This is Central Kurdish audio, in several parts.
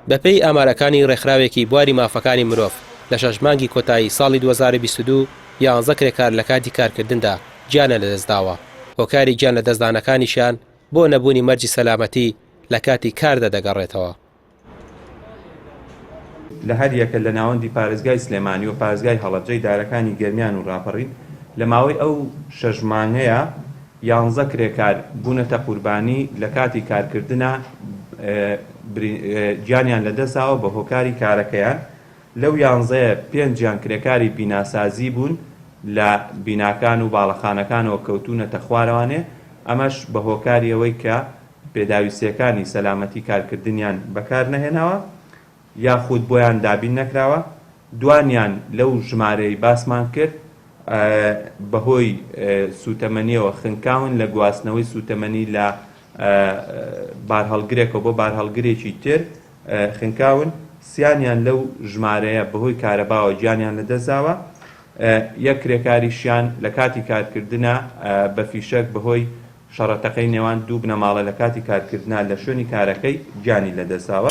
بەپێی ئامارەکانی ڕێکخراوێکی بواری مافەکانی مرۆڤ لە 6 مانگی کۆتایی ساڵی 2022 11 کرێکار لە کاتی کارکردندا گیانە لەدەستداوە. هۆکاری گیان لە دەستدانەکانیشیان بۆ نەبوونی مەرجی سەلامەتی لە کاتی کاردا دەگەڕێتەوە. لە هەر یەکە لە ناوەندی پارێزگای سلێمانی و پارێزگای هەڵەبجەی دارەکانی گەرمیان و ڕاپەڕین لە ماوەی ئەو 6 مانگەیە 11 کرێکار بوونەتە قوربانی لە کاتی کارکردنە گیانیان لەدەستاوە بە هۆکاری کارەکەیان. لەو 11 5 کرێکاری بیناسازی بوون لە بیناکان و باڵەخانەکانەوە کەوتونەتە خوارەوانێ، ئەمەش بە هۆکاری ئەوەی کە پێداویستیەکانی سەلامەتی کارکردنیان بەکار نەهێناوە یاخود بۆیان دابین نەکراوە. دوانیان لەو ژمارەی باسمان کرد بەهۆی سوتەمەنیەوە خنکاون لە گواستنەوەی سوتەمەنی لە بارهەڵگرێکەوە بۆ بارهەڵگرێکی تر خنکاون. سیانیان لەو ژمارەیە بەهۆی کارەباوە گیانیان لەدەستداوە. یەک کرێکاریشیان لە کاتی کارکردنە بە فیشەک بەهۆی شەڕەتەقەی نێوان دوو بنەماڵە لە کاتی کارکردنا لە شوێنی کارەکەی گیانی لەدەستداوە.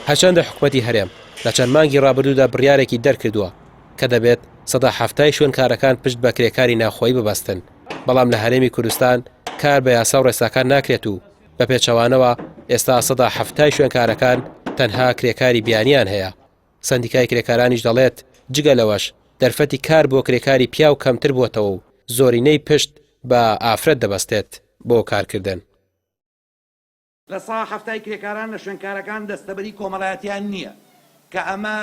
هەرچەندە حکوومەتی هەرێم لە چەند مانگی ڕابردوودا بڕیارێکی دەرکردووە کە دەبێت 170 شوێن کارەکان پشت بە کرێکاری ناوخۆیی ببەستن، بەڵام لە هەرێمی کوردستان کار بە یاسا و ڕێساکان ناکرێت و بە پێچەوانەوە ئێستا 170 شوێن کارەکان تەنها کرێکاری بیانیان هەیە. سەندیکای کرێکارانیش دەڵێت جگە لەوەش دەرفەتی کار بۆ کرێکاری پیا و کەمتر بووەتەوە و زۆرینەی پشت بە ئافرەت دەبەستێت بۆ کارکردن. لە 170 کرێکاران لە شوێنکارەکان دەستەبەری کۆمەڵایەتیان نییە کە ئەمە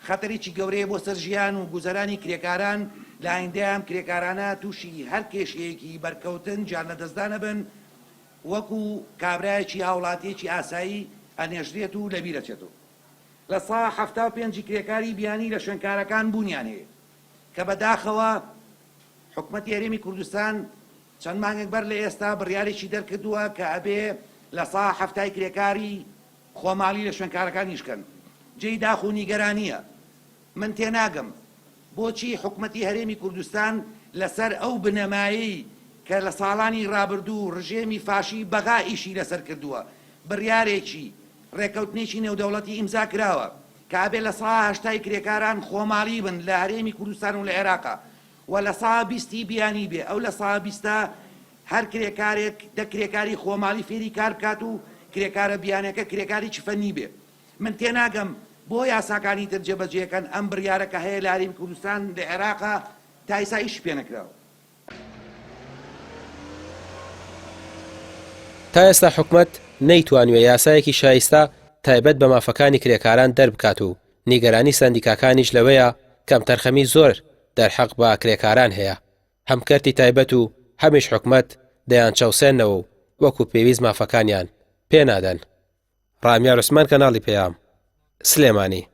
خەتەرێکی گەورەیە بۆ سەرژیان و گوزەرانی کرێکاران. لە ئایندەیان کرێکارانە تووشی هەر کێشەیەکی بەرکەوتن جان لەدەستدانە بن، وەکو کابرایەکی هاوڵاتیەکی ئاسایی ئەنێژرێت و لەبیرەچێتەوە. لە 175 کرێکاری بیانی لە شوێنکارەکان بوونیان هەیە کە بەداخەوە حکوومەتی هەرێمی کوردستان چەند مانگێک بەر لە ئێستا بڕیارێکی دەرکردووە کە ئەبێ لە 170 کرێکاری خۆماڵی لە شوێنکارەکان نیشکەن. جێی داخ و نیگەرانیە. من تێناگەم بۆچی حکوومەتی هەرێمی کوردستان لەسەر ئەو بنەمایی کە لە ساڵانی ڕابردوو ڕژێمی فاشی بەغا ئیشی لەسەر کردووە، بڕیارێکی ڕێکەوتنێکی نێودەوڵەتی ئیمزا کراوە کە ئەبێ لە 180 کرێکاران خۆماڵی بن لە هەرێمی کوردستان و لە عێراقا و لە 120 بیانی بێ. ئەو لە 120 هەر کرێکارێک کرێکاری خۆماڵی فێری کار بکات و کرێکارە بیانەکە کرێکاری فەنی بێ. من تێناگەم بۆ یاساکانی تر جێبەجێکەن ئەم بڕیارەکە هەیە لە هەرێمی کوردستان لە عێراقا تا ئێستا ئیش پێ نەکراوە. تا ئێستا حکوومەت نەیتوانوێ یاسایەکی شایستە تایبەت بە مافەکانی کرێکاران دەربکات و نیگەرانی سەندیکاکانیش لەوەیە کەم تەرخەمی زۆر دەرحەق بە کرێکاران هەیە. هەمکەرتی تایبەت و هەمیش حکوومەت دەیان چەوسێنەوە و وەکو پێویست مافەکانیان پێنادەن. ڕامیار عوسمان، کەناڵی پێام، سلێمانی.